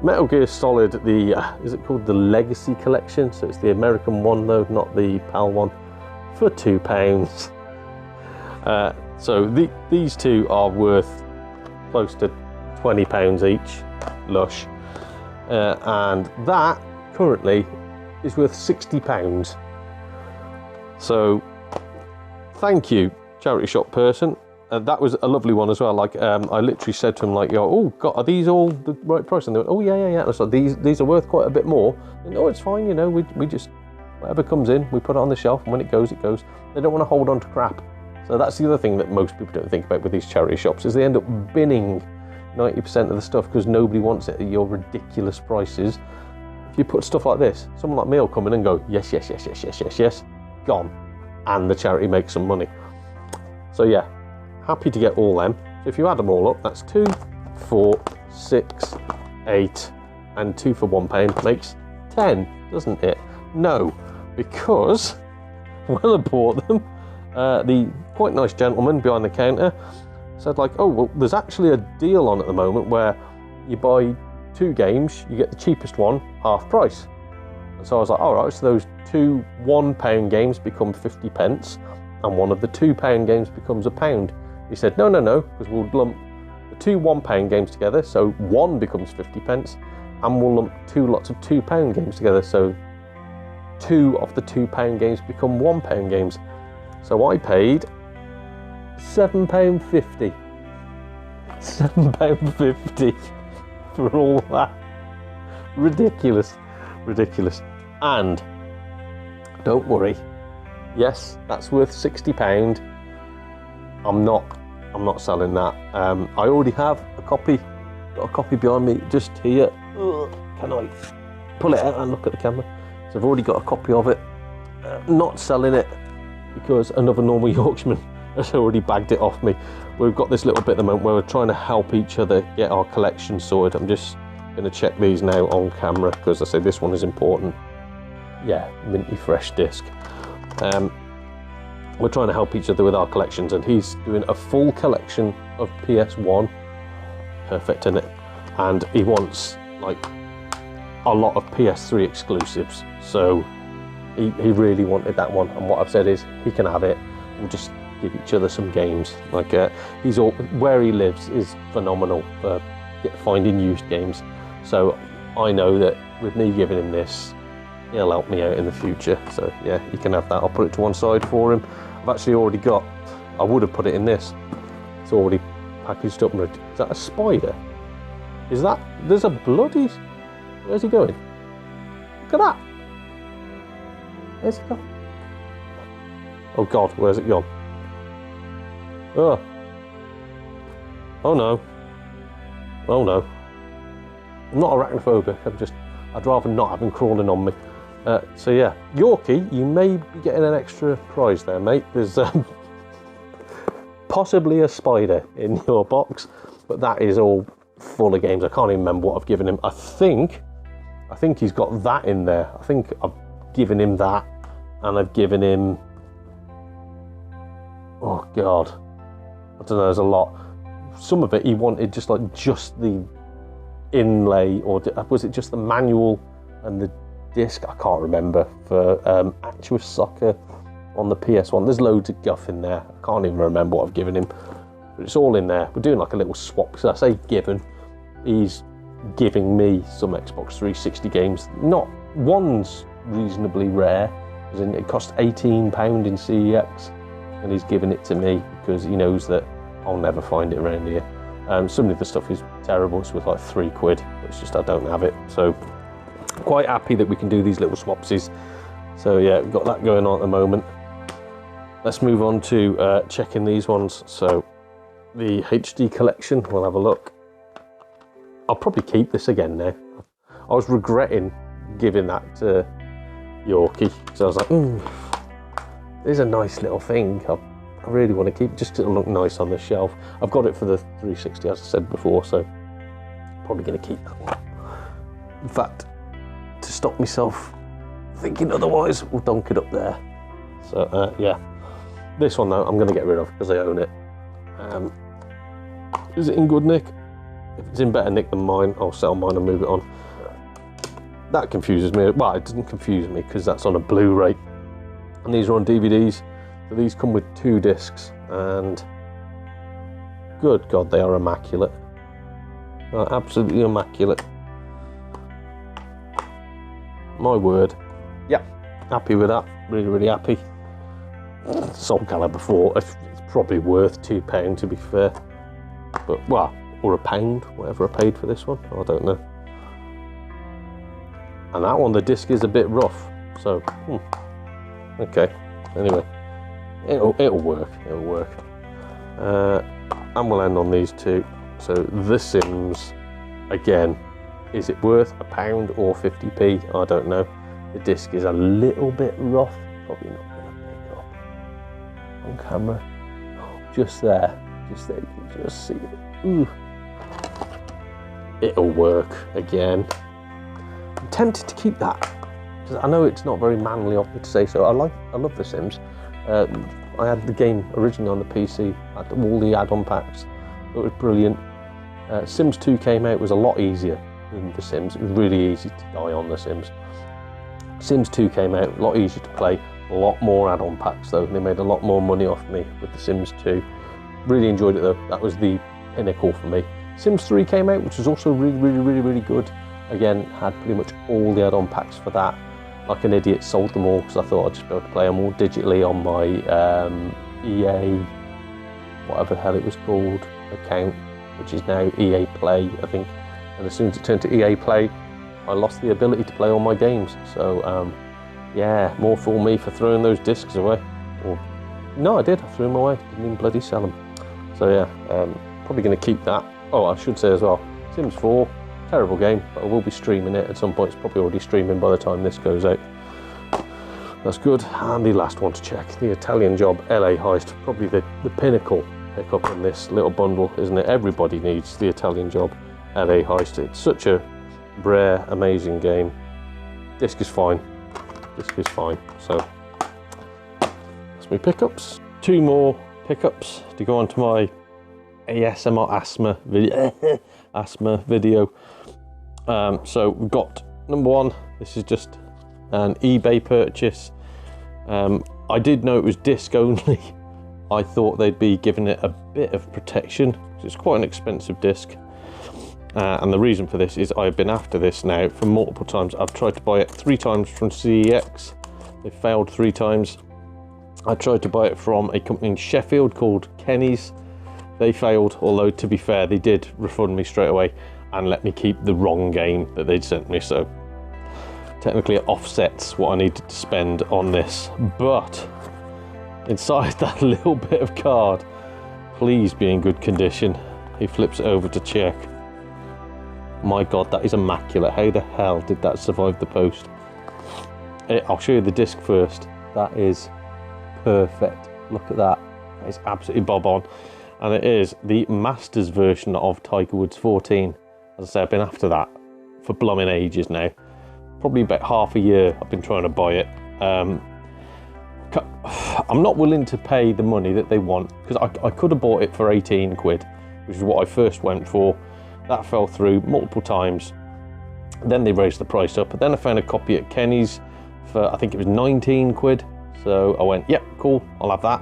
A: Metal Gear Solid, is it called the Legacy Collection? So it's the American one though, not the PAL one, for £2. So these two are worth close to £20 each, lush. And that currently is worth £60. So thank you, charity shop person. That was a lovely one as well. Like I literally said to him, like, "Yo, oh God, are these all the right price?" And they went, "Oh yeah." And I was like, "These are worth quite a bit more." And, "Oh, it's fine, you know. We just, whatever comes in, we put it on the shelf, and when it goes, it goes." They don't want to hold on to crap. So that's the other thing that most people don't think about with these charity shops, is they end up binning 90% of the stuff because nobody wants it at your ridiculous prices. If you put stuff like this, someone like me will come in and go, yes, gone, and the charity makes some money. So yeah, happy to get all them. So if you add them all up, that's 2, 4, 6, 8, and 2 for £1 makes 10, doesn't it? No, because when I bought them, the quite nice gentleman behind the counter said, like, "Oh, well, there's actually a deal on at the moment where you buy 2 games, you get the cheapest one half price." So I was like, all right, so those two £1 games become 50 pence, and one of the £2 games becomes £1. He said, no, because we'll lump the two £1 games together, so one becomes 50 pence, and we'll lump two lots of £2 games together, so two of the £2 games become £1 games. So I paid £7.50. £7.50 for all that. Ridiculous. And don't worry, yes, that's worth £60. I'm not selling that. I already have a copy. Got a copy behind me just here. Can I pull it out and look at the camera? So I've already got a copy of it. Not selling it because another normal Yorkshireman has already bagged it off me. We've got this little bit at the moment where we're trying to help each other get our collection sorted. I'm just going to check these now on camera because I say this one is important. Yeah, minty fresh disc. We're trying to help each other with our collections, and he's doing a full collection of PS1. Perfect, isn't it? And he wants like a lot of PS3 exclusives, so he really wanted that one, and what I've said is he can have it. We'll just give each other some games. Like he's all, where he lives is phenomenal for finding used games, so I know that with me giving him this, he'll help me out in the future. So yeah, he can have that. I'll put it to one side for him. I've actually already got, I would have put it in this, it's already packaged up. Is that a spider? Is that, there's a bloody, where's he going? Look at that. Where's he gone? Oh God, where's it gone? Oh. Oh no. Oh no. I'm not arachnophobic, I'd rather not have him crawling on me. So yeah, Yorkie, you may be getting an extra prize there, mate. There's possibly a spider in your box, but that is all full of games. I can't even remember what I've given him. I think he's got that in there. I think I've given him that, and I've given him, oh God, I don't know, there's a lot. Some of it he wanted just the inlay, or was it just the manual and the disc? I can't remember. For Actuous Soccer on the PS1, there's loads of guff in there. I can't even remember what I've given him, but it's all in there. We're doing like a little swap, because I say given, he's giving me some Xbox 360 games. Not one's reasonably rare, as in it cost £18 in CEX, and he's giving it to me because he knows that I'll never find it around here. Some of the stuff is terrible. It's worth like £3. It's just I don't have it. So quite happy that we can do these little swapsies. So yeah, we've got that going on at the moment. Let's move on to checking these ones. So the HD collection, we'll have a look. I'll probably keep this again now. I was regretting giving that to Yorkie, so I was like, there's a nice little thing. I really want to keep it just because it'll look nice on the shelf. I've got it for the 360, as I said before, so probably going to keep that one. In fact, to stop myself thinking otherwise, we'll dunk it up there. So yeah, this one though, I'm going to get rid of because I own it. Is it in good nick? If it's in better nick than mine, I'll sell mine and move it on. That confuses me. Well, it doesn't confuse me because that's on a Blu-ray, and these are on DVDs. So these come with 2 discs, and good God, they are immaculate. They're absolutely immaculate. My word. Yeah, happy with that. Really, really happy. Soul Calibur 4, it's probably worth £2 to be fair. But, well, or £1, whatever I paid for this one, I don't know. And that one, the disc is a bit rough, so, okay, anyway. It'll work, and we'll end on these 2. So The Sims, again, is it worth £1 or 50p? I don't know. The disc is a little bit rough, probably not going to pick up on camera. Just there, you can just see it. Ooh. It'll work again. I'm tempted to keep that, because I know it's not very manly of me to say so. I love The Sims. I had the game originally on the PC, had all the add-on packs. It was brilliant. Sims 2 came out, it was a lot easier than The Sims. It was really easy to die on The Sims. Sims 2 came out, a lot easier to play, a lot more add-on packs though. They made a lot more money off me with the Sims 2. Really enjoyed it though, that was the pinnacle for me. Sims 3 came out, which was also really good. Again, had pretty much all the add-on packs for that. Like an idiot, sold them all because I thought I'd just be able to play them all digitally on my EA, whatever the hell it was called, account, which is now EA Play, I think. And as soon as it turned to EA Play, I lost the ability to play all my games. So yeah, more for me for throwing those discs away. Or, no, I did, I threw them away, didn't even bloody sell them. So yeah, probably going to keep that. Oh, I should say as well, Sims 4, terrible game, but I will be streaming it at some point. It's probably already streaming by the time this goes out. That's good. And the last one to check, the Italian Job LA Heist, probably the pinnacle pickup in this little bundle, isn't it? Everybody needs the Italian Job LA Heist. It's such a rare, amazing game. Disc is fine. Disc is fine. So that's my pickups. 2 more pickups to go on to my ASMR asthma video. So we've got number 1. This is just an eBay purchase. I did know it was disc only. I thought they'd be giving it a bit of protection because it's quite an expensive disc. And the reason for this is I've been after this now for multiple times. I've tried to buy it 3 times from CEX. They failed 3 times. I tried to buy it from a company in Sheffield called Kenny's. They failed, although to be fair, they did refund me straight away and let me keep the wrong game that they'd sent me. So technically it offsets what I needed to spend on this. But inside that little bit of card, please be in good condition. He flips it over to check. My God, that is immaculate. How the hell did that survive the post? I'll show you the disc first. That is perfect. Look at that. That is absolutely bob on. And it is the Masters version of Tiger Woods 14. As I say, I've been after that for blooming ages now. Probably about half a year I've been trying to buy it. I'm not willing to pay the money that they want because I could have bought it for 18 quid, which is what I first went for. That fell through multiple times. Then they raised the price up. But then I found a copy at Kenny's for, I think it was 19 quid. So I went, yep, cool, I'll have that.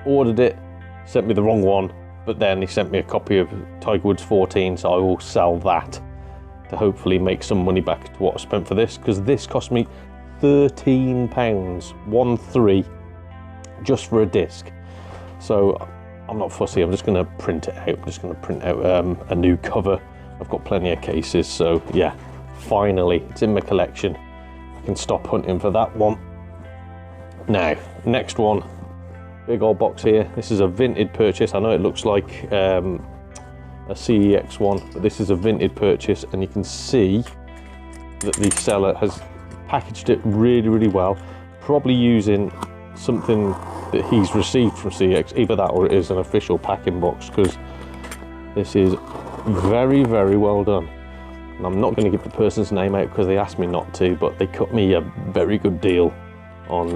A: Ordered it. Sent me the wrong one, but then he sent me a copy of Tiger Woods 14, so I will sell that to hopefully make some money back to what I spent for this, because this cost me £13, 1-3, just for a disc. So I'm not fussy, I'm just going to print it out. I'm just going to print out a new cover. I've got plenty of cases, so yeah, finally, it's in my collection. I can stop hunting for that one. Now, next one. Big old box here. This is a Vinted purchase. I know it looks like a CEX one, but this is a Vinted purchase, and you can see that the seller has packaged it really well, probably using something that he's received from CEX, either that or it is an official packing box, because this is very well done. And I'm not going to give the person's name out because they asked me not to, but they cut me a very good deal on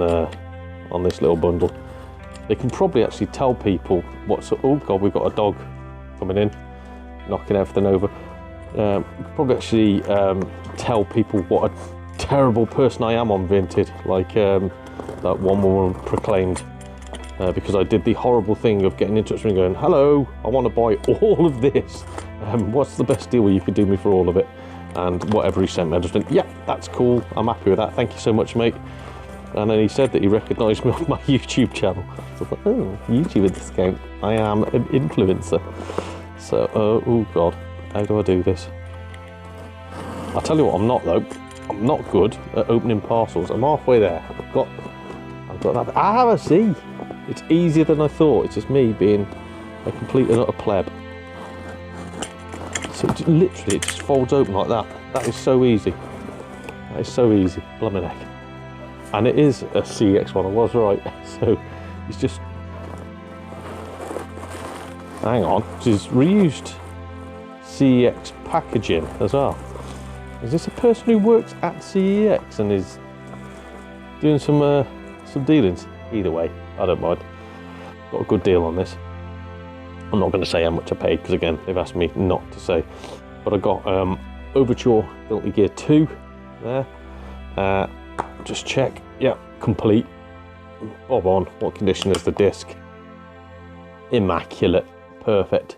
A: this little bundle. They can probably actually tell people what's... Oh God, we've got a dog coming in, knocking everything over. Probably actually tell people what a terrible person I am on Vinted, like that one woman proclaimed, because I did the horrible thing of getting in touch with me going, hello, I want to buy all of this. What's the best deal you could do me for all of it? And whatever he sent me, I just went, yeah, that's cool, I'm happy with that, thank you so much, mate. And then he said that he recognised me on my YouTube channel. So I thought, oh, YouTuber discount. I am an influencer. So, oh God, how do I do this? I'll tell you what I'm not though. I'm not good at opening parcels. I'm halfway there. I've got that. I see. It's easier than I thought. It's just me being a complete and utter pleb. So literally, it just folds open like that. That is so easy. That is so easy. Blimey heck. And it is a CX one, I was right. So it's just, hang on, this is reused CEX packaging as well. Is this a person who works at CEX and is doing some dealings? Either way, I don't mind. Got a good deal on this. I'm not going to say how much I paid because again, they've asked me not to say. But I got Overture Guilty Gear 2 there. Just check. Yeah, complete. Bob on. What condition is the disc? Immaculate. Perfect.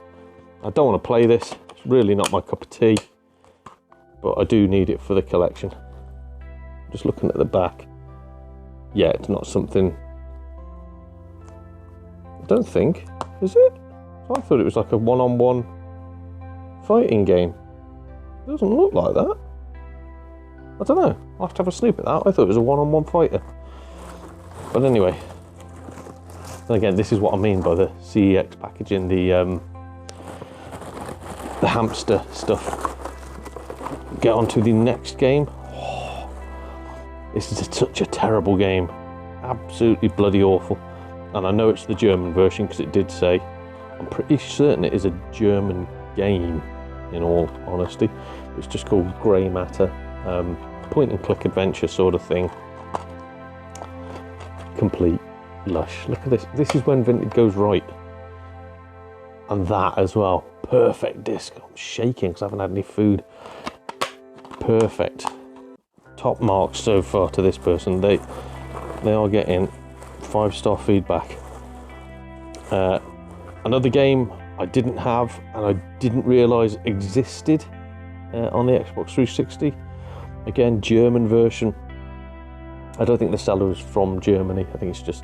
A: I don't want to play this. It's really not my cup of tea. But I do need it for the collection. Just looking at the back. Yeah, it's not something... I don't think. Is it? I thought it was like a one-on-one fighting game. It doesn't look like that. I don't know. I'll have to have a snoop at that. I thought it was a one-on-one fighter. But anyway. And again, this is what I mean by the CEX packaging, the hamster stuff. Get on to the next game. Oh, this is such a terrible game. Absolutely bloody awful. And I know it's the German version because it did say. I'm pretty certain it is a German game, in all honesty. It's just called Grey Matter. Point and click adventure sort of thing. Complete lush. Look at this. This is when Vinted goes right. And that as well. Perfect disc. I'm shaking because I haven't had any food. Perfect. Top marks so far to this person. They are getting 5-star feedback. Another game I didn't have and I didn't realise existed on the Xbox 360. Again, German version. I don't think the seller was from Germany. I think it's just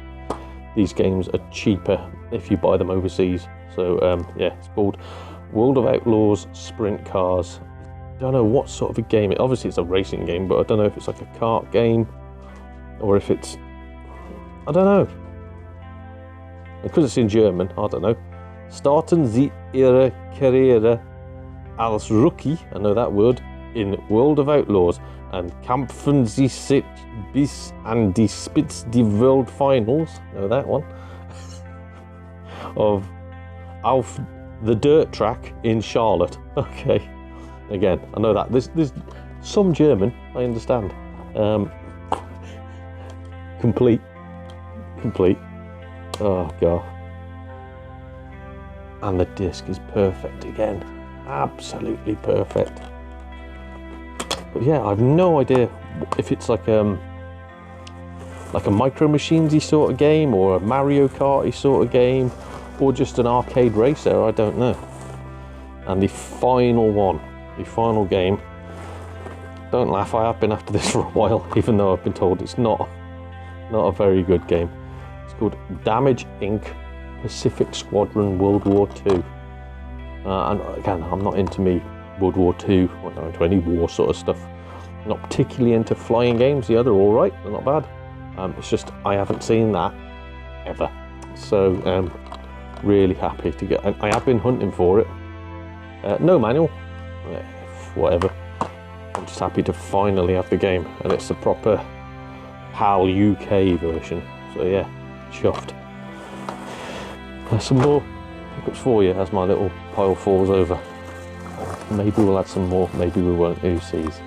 A: these games are cheaper if you buy them overseas. So yeah, it's called World of Outlaws Sprint Cars. Don't know what sort of a game. Obviously it's a racing game, but I don't know if it's like a kart game or if it's... I don't know. Because it's in German, I don't know. Starten Sie Ihre Karriere als Rookie, I know that word, in World of Outlaws and kämpfen Sie sich bis an die Spitze die World Finals, know that one, of Auf the Dirt Track in Charlotte. Okay, again, I know that. There's some German, I understand. Complete. Oh god. And the disc is perfect again. Absolutely perfect. But yeah, I've no idea if it's like a Micro Machines-y sort of game or a Mario Kart-y sort of game or just an arcade racer, I don't know. And the final one, the final game, don't laugh, I have been after this for a while, even though I've been told it's not a very good game. It's called Damage Inc. Pacific Squadron World War II. And again, I'm not into World War II, I'm not into any war sort of stuff. I'm not particularly into flying games. Yeah, they're all right, they're not bad. It's just I haven't seen that ever. So really happy to get. I have been hunting for it. No manual, whatever. I'm just happy to finally have the game, and it's a proper PAL UK version. So yeah, chuffed. There's some more pickups for you as my little pile falls over. Maybe we'll add some more, maybe we won't. Who sees?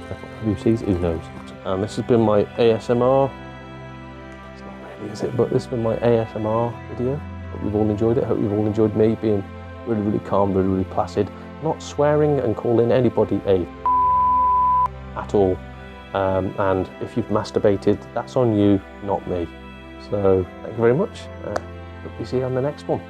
A: Who sees? Who knows? And this has been my ASMR. It's not really, is it? But this has been my ASMR video. Hope you've all enjoyed it. Hope you've all enjoyed me being really, really calm, really, really placid, not swearing and calling anybody a at all. And if you've masturbated, that's on you, not me. So thank you very much. Hope you see you on the next one.